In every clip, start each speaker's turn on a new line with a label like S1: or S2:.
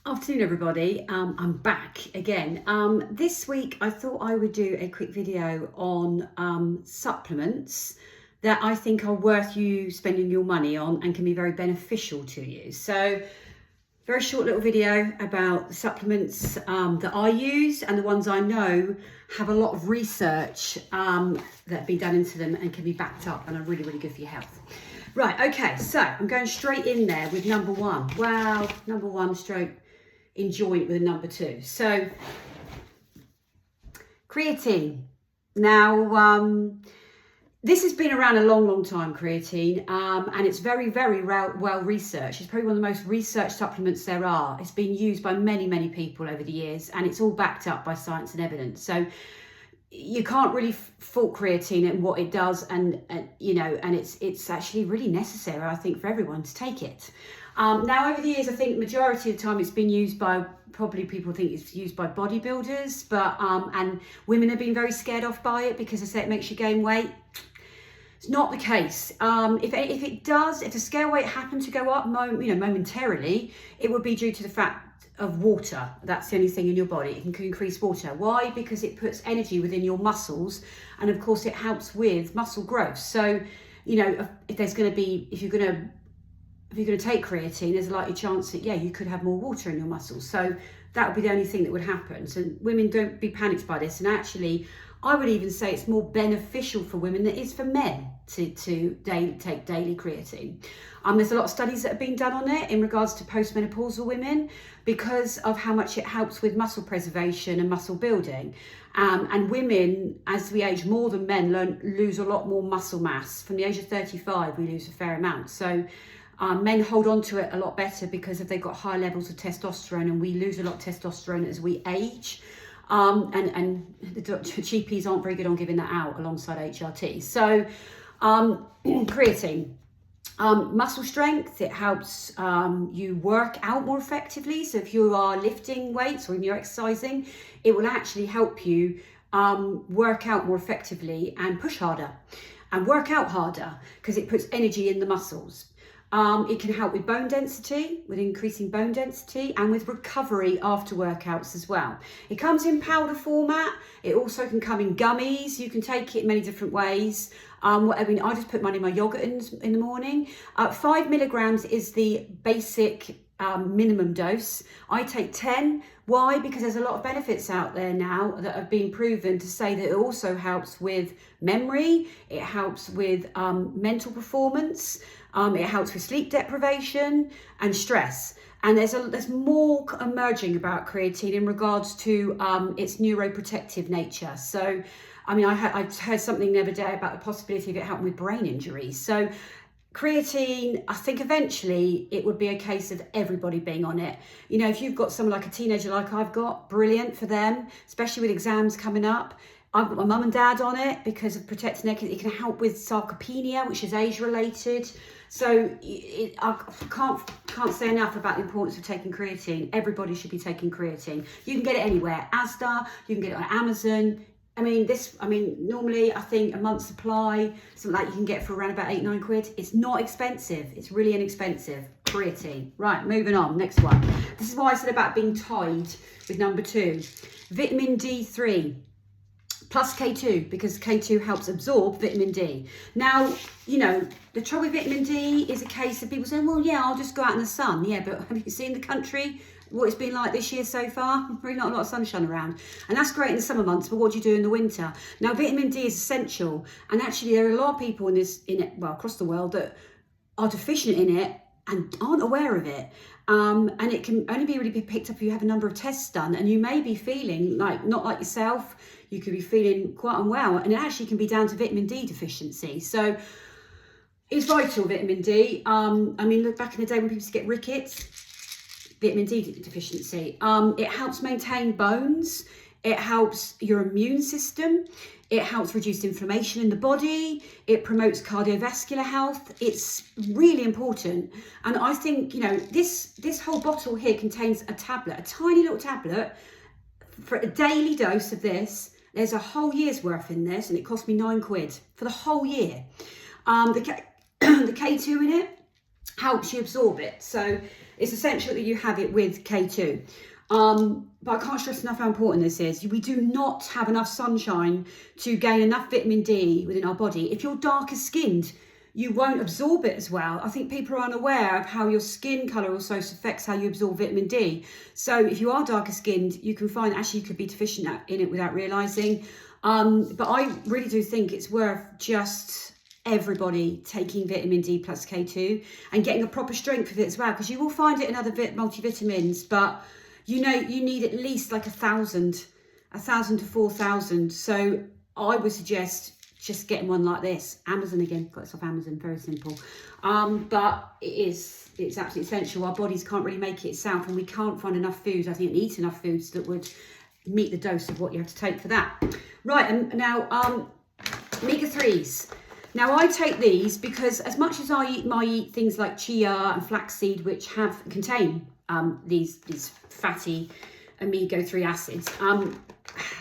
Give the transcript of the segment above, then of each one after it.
S1: Afternoon, everybody. I'm back again. This week, I thought I would do a quick video on supplements that I think are worth you spending your money on and can be very beneficial to you. So, very short little video about the supplements that I use and the ones I know have a lot of research that have been done into them and can be backed up and are really, really good for your health. Right, okay, so I'm going straight in there with number one. Wow, number one stroke in joint with a number two. So creatine. Now, this has been around a long time, creatine, and it's very well researched. It's probably one of the most researched supplements there are. It's been used by many people over the years, and it's all backed up by science and evidence. So you can't really fault creatine and what it does, and it's actually really necessary, I think, for everyone to take it. Now, over the years, I think majority of the time it's been used by, probably people think it's used by bodybuilders, but and women have been very scared off by it because they say it makes you gain weight. It's not the case. If the scale weight happened to go up, momentarily, it would be due to the fact of water. That's the only thing in your body. It can increase water. Why? Because it puts energy within your muscles, and of course it helps with muscle growth. So, if you're going to take creatine, there's a likely chance that, you could have more water in your muscles. So that would be the only thing that would happen. So women, don't be panicked by this. And actually, I would even say it's more beneficial for women than it is for men to take daily creatine. There's a lot of studies that have been done on it in regards to postmenopausal women because of how much it helps with muscle preservation and muscle building. And women, as we age more than men, lose a lot more muscle mass. From the age of 35, we lose a fair amount. So men hold on to it a lot better because they've got high levels of testosterone, and we lose a lot of testosterone as we age. And the GPs aren't very good on giving that out alongside HRT. So creatine. Muscle strength, it helps you work out more effectively. So if you are lifting weights or if you're exercising, it will actually help you work out more effectively and push harder and work out harder because it puts energy in the muscles. It can help with bone density, with increasing bone density, and with recovery after workouts as well. It comes in powder format. It also can come in gummies. You can take it in many different ways. I just put mine in my yogurt in the morning. 5 milligrams is the basic minimum dose. I take 10. Why? Because there's a lot of benefits out there now that have been proven to say that it also helps with memory. It helps with mental performance. It helps with sleep deprivation and stress. And there's more emerging about creatine in regards to its neuroprotective nature. So, I heard something the other day about the possibility of it helping with brain injuries. So creatine, I think eventually it would be a case of everybody being on it. If you've got someone like a teenager like I've got, brilliant for them, especially with exams coming up. I've got my mum and dad on it because of protecting their kids. It can help with sarcopenia, which is age related. So I can't say enough about the importance of taking creatine. Everybody should be taking creatine. You can get it anywhere. Asda, you can get it on Amazon. Normally I think a month's supply, something like you can get for around about 8-9 quid. It's not expensive. It's really inexpensive. Creatine. Right, moving on. Next one. This is why I said about being tied with number 2. Vitamin D3. Plus K2, because K2 helps absorb vitamin D. Now, the trouble with vitamin D is a case of people saying, well, yeah, I'll just go out in the sun. Yeah, but have you seen the country, what it's been like this year so far? Really not a lot of sunshine around. And that's great in the summer months, but what do you do in the winter? Now, vitamin D is essential. And actually, there are a lot of people across the world that are deficient in it and aren't aware of it. And it can only be really picked up if you have a number of tests done, and you may be feeling not like yourself. You could be feeling quite unwell, and it actually can be down to vitamin D deficiency. So it's vital, vitamin D. Look back in the day when people used to get rickets, vitamin D deficiency. It helps maintain bones. It helps your immune system. It helps reduce inflammation in the body. It promotes cardiovascular health. It's really important. And I think, this whole bottle here contains a tablet, a tiny little tablet for a daily dose of this. There's a whole year's worth in this, and it cost me 9 quid for the whole year. The K2 in it helps you absorb it. So it's essential that you have it with K2. But I can't stress enough how important this is. We do not have enough sunshine to gain enough vitamin D within our body. If you're darker skinned, you won't absorb it as well. I think people are unaware of how your skin colour also affects how you absorb vitamin D. So if you are darker skinned, you can find actually you could be deficient in it without realising. But I really do think it's worth just everybody taking vitamin D plus K2 and getting a proper strength of it as well, because you will find it in other multivitamins, but you know you need at least like 1,000 to 4,000. So I would suggest just getting one like this. Amazon again, got this off Amazon, very simple. But it's absolutely essential. Our bodies can't really make it itself, and we can't find enough food, I think, and eat enough foods that would meet the dose of what you have to take for that. Right, and now omega-3s. Now I take these because as much as I eat things like chia and flaxseed, which contain these fatty omega-3 acids,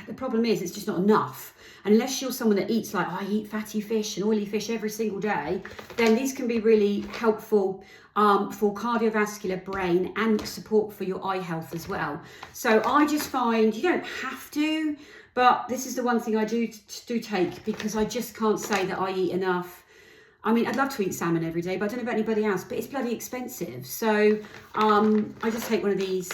S1: the problem is it's just not enough. Unless you're someone that eats like, I eat fatty fish and oily fish every single day, then these can be really helpful for cardiovascular, brain, and support for your eye health as well. So I just find you don't have to, but this is the one thing I do take, because I just can't say that I eat enough. I mean, I'd love to eat salmon every day, but I don't know about anybody else, but it's bloody expensive. So I just take one of these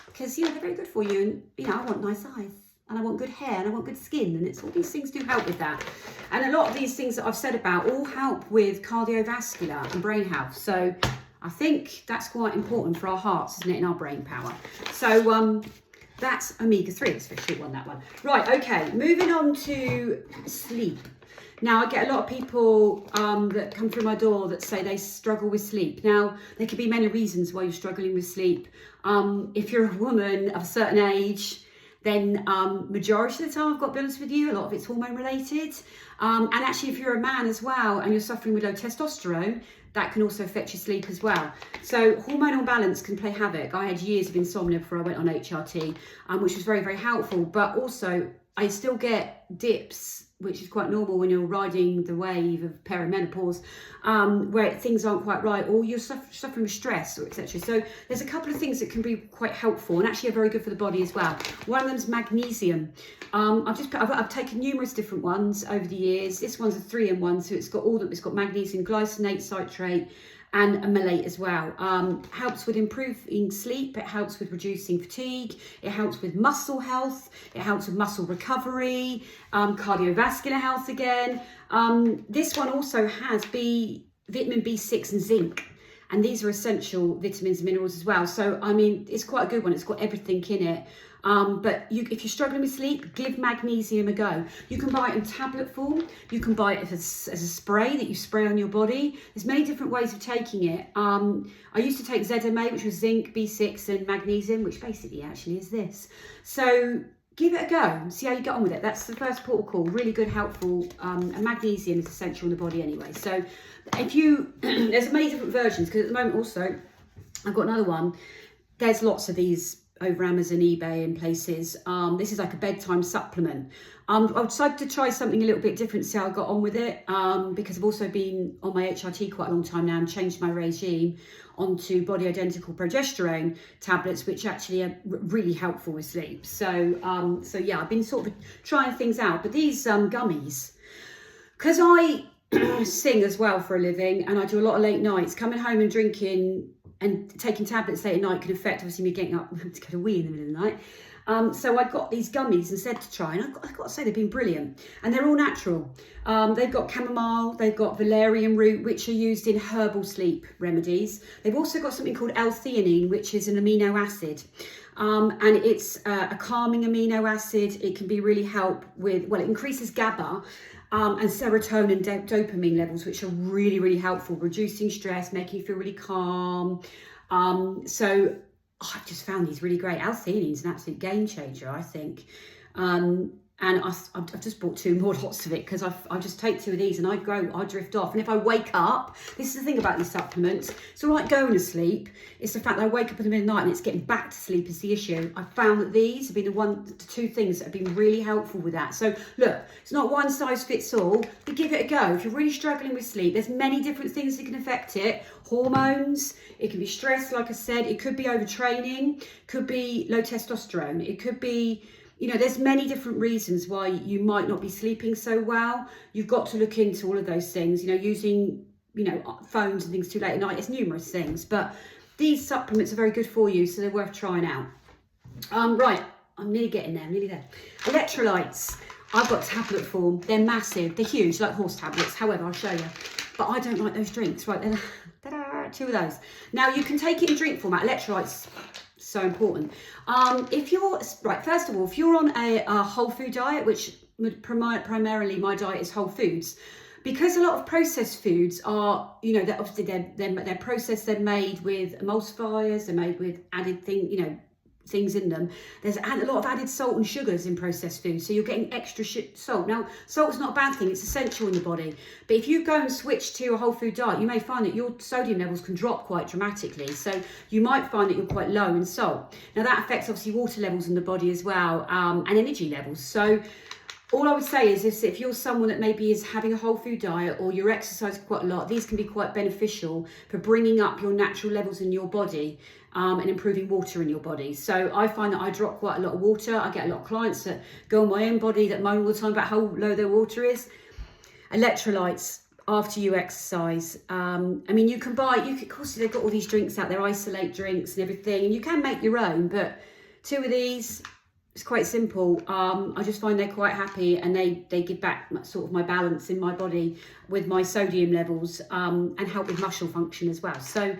S1: because, they're very good for you. And, I want nice eyes, and I want good hair, and I want good skin, and all these things do help with that. And a lot of these things that I've said about all help with cardiovascular and brain health. So I think that's quite important for our hearts, isn't it, and our brain power. So that's omega-3, it's a short one, that one. Right, okay, moving on to sleep. Now, I get a lot of people that come through my door that say they struggle with sleep. Now, there could be many reasons why you're struggling with sleep. If you're a woman of a certain age, then majority of the time, I've got to be honest with you, a lot of it's hormone related. And actually, if you're a man as well and you're suffering with low testosterone, that can also affect your sleep as well. So hormonal balance can play havoc. I had years of insomnia before I went on HRT, which was very, very helpful. But also, I still get dips, which is quite normal when you're riding the wave of perimenopause, where things aren't quite right, or you're suffering with stress, or etc. So there's a couple of things that can be quite helpful and actually are very good for the body as well. One of them is magnesium. I've taken numerous different ones over the years. This one's a 3-in-1, so it's got magnesium glycinate, citrate, and a malate as well. Helps with improving sleep, it helps with reducing fatigue, it helps with muscle health, it helps with muscle recovery, cardiovascular health again. This one also has vitamin B6 and zinc, and these are essential vitamins and minerals as well. So, I mean, it's quite a good one, it's got everything in it. But if you're struggling with sleep, give magnesium a go. You can buy it in tablet form. You can buy it as a spray that you spray on your body. There's many different ways of taking it. I used to take ZMA, which was zinc, B6 and magnesium, which basically actually is this. So give it a go and see how you get on with it. That's the first port of call. Really good, helpful. And magnesium is essential in the body anyway. So if you, there's many different versions, because at the moment also, I've got another one. There's lots of these over Amazon, eBay and places. This is like a bedtime supplement. I decided to try something a little bit different to see how I got on with it, because I've also been on my HRT quite a long time now and changed my regime onto body identical progesterone tablets, which actually are really helpful with sleep. So yeah, I've been sort of trying things out. But these gummies, because I sing as well for a living and I do a lot of late nights, coming home and drinking and taking tablets late at night can affect, obviously, me getting up to go to wee in the middle of the night. So I got these gummies instead to try, and I've got to say they've been brilliant. And they're all natural. They've got chamomile, they've got valerian root, which are used in herbal sleep remedies. They've also got something called L-theanine, which is an amino acid. And it's a calming amino acid. It can be really help with, well, it increases GABA, and serotonin and dopamine levels, which are really, really helpful, reducing stress, making you feel really calm. I've just found these really great. L-theanine is an absolute game changer, I think. And I've just bought 2 more lots of it because I just take 2 of these and I drift off. And if I wake up, this is the thing about these supplements, it's all right going to sleep. It's the fact that I wake up in the middle of the night and it's getting back to sleep is the issue. I found that these have been the 2 things that have been really helpful with that. So look, it's not one size fits all, but give it a go. If you're really struggling with sleep, there's many different things that can affect it. Hormones, it can be stress, like I said, it could be overtraining, could be low testosterone, it could be, you know, there's many different reasons why you might not be sleeping so well. You've got to look into all of those things, you know, using, you know, phones and things too late at night. It's numerous things, but these supplements are very good for you, so they're worth trying out. Right, I'm nearly getting there, I'm nearly there. Electrolytes, I've got tablet form. They're massive, they're huge, like horse tablets. However, I'll show you. But I don't like those drinks. Right, then, ta-da, 2 of those. Now, you can take it in drink format. Electrolytes, so important. If you're, right, first of all, if you're on a whole food diet, which primarily my diet is whole foods, because a lot of processed foods are, you know, they're obviously they're processed, they're made with emulsifiers, they're made with added things in them. There's a lot of added salt and sugars in processed foods, so you're getting extra salt. Now, salt's not a bad thing, it's essential in the body, but if you go and switch to a whole food diet, you may find that your sodium levels can drop quite dramatically, so you might find that you're quite low in salt. Now, that affects obviously water levels in the body as well, and energy levels. So all I would say is if you're someone that maybe is having a whole food diet or you're exercising quite a lot, these can be quite beneficial for bringing up your natural levels in your body and improving water in your body. So I find that I drop quite a lot of water. I get a lot of clients that go on my own body that moan all the time about how low their water is. Electrolytes after you exercise. I mean, of course, they've got all these drinks out there, isolate drinks and everything, and you can make your own, but 2 of these, it's quite simple. I just find they're quite happy, and they give back sort of my balance in my body with my sodium levels, and help with muscle function as well. So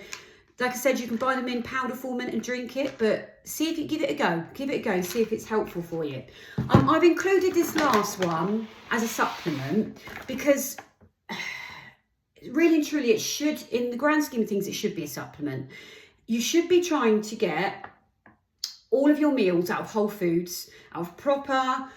S1: like I said, you can buy them in powder form and drink it, but see if you give it a go and see if it's helpful for you. I've included this last one as a supplement because really and truly it should, in the grand scheme of things, it should be a supplement. You should be trying to get all of your meals out of whole foods, out of proper,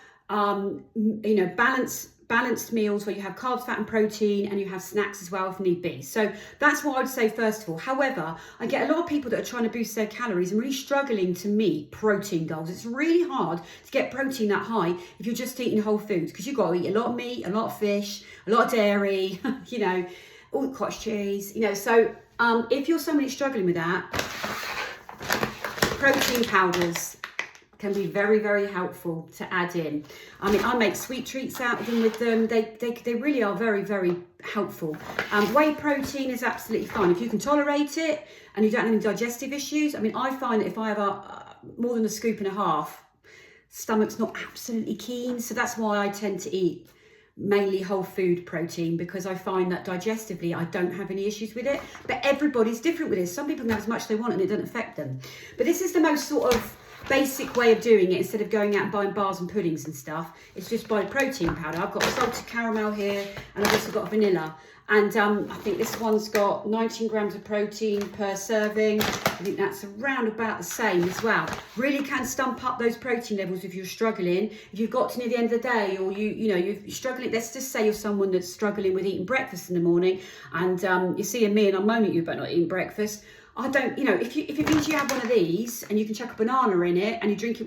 S1: balanced meals where you have carbs, fat and protein, and you have snacks as well if need be. So that's what I'd say first of all. However, I get a lot of people that are trying to boost their calories and really struggling to meet protein goals. It's really hard to get protein that high if you're just eating whole foods, because you've got to eat a lot of meat, a lot of fish, a lot of dairy, you know, all the cottage cheese, you know. So if you're somebody struggling with that, protein powders can be very, very helpful to add in. I mean, I make sweet treats out of them with them. They really are very, very helpful. Whey protein is absolutely fine. If you can tolerate it and you don't have any digestive issues, I mean, I find that if I have more than a scoop and a half, stomach's not absolutely keen. So that's why I tend to eat mainly whole food protein, because I find that digestively I don't have any issues with it. But everybody's different with this. Some people can have as much as they want and it doesn't affect them. But this is the most sort of basic way of doing it. Instead of going out and buying bars and puddings and stuff, it's just buy protein powder. I've got salted caramel here, and I've also got vanilla, and I think this one's got 19 grams of protein per serving. I think that's around about the same as well. Really can stump up those protein levels if you're struggling. If you've got to near the end of the day, or you're struggling, let's just say you're someone that's struggling with eating breakfast in the morning, and you're seeing me and I'm moaning at you about not eating breakfast. I don't, if it means you have one of these and you can chuck a banana in it and you take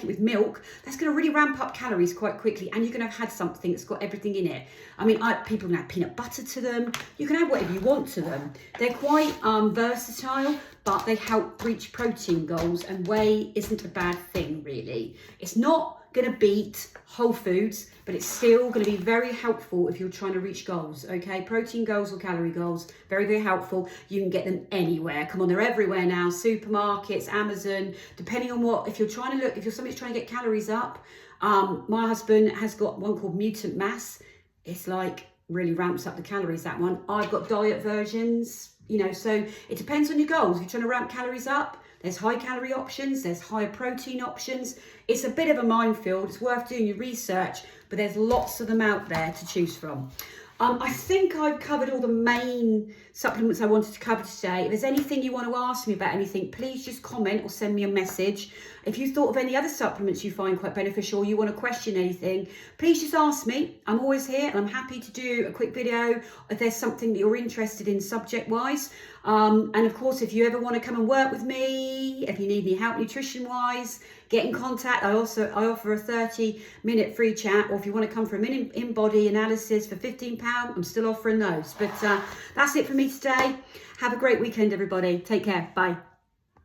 S1: it with milk, that's going to really ramp up calories quite quickly, and you're going to have had something that's got everything in it. I mean, people can add peanut butter to them. You can add whatever you want to them. They're quite versatile, but they help reach protein goals, and whey isn't a bad thing, really. It's not going to beat whole foods, but it's still going to be very helpful if you're trying to reach goals. Okay, protein goals or calorie goals, very, very helpful. You can get them anywhere. Come on, they're everywhere now. Supermarkets, Amazon, depending on if you're somebody's trying to get calories up. My husband has got one called Mutant Mass. It's like really ramps up the calories, that one. I've got diet versions, so it depends on your goals. If you're trying to ramp calories up, there's high calorie options, there's higher protein options. It's a bit of a minefield. It's worth doing your research, but there's lots of them out there to choose from. I think I've covered all the main supplements I wanted to cover today. If there's anything you want to ask me about anything, please just comment or send me a message. If you thought of any other supplements you find quite beneficial, or you want to question anything, please just ask me. I'm always here and I'm happy to do a quick video if there's something that you're interested in subject-wise. And of course, if you ever want to come and work with me, if you need any help nutrition-wise, get in contact. I offer a 30-minute free chat, or if you want to come for an in-body analysis for £15, I'm still offering those. But that's it for me today. Have a great weekend, everybody. Take care. Bye.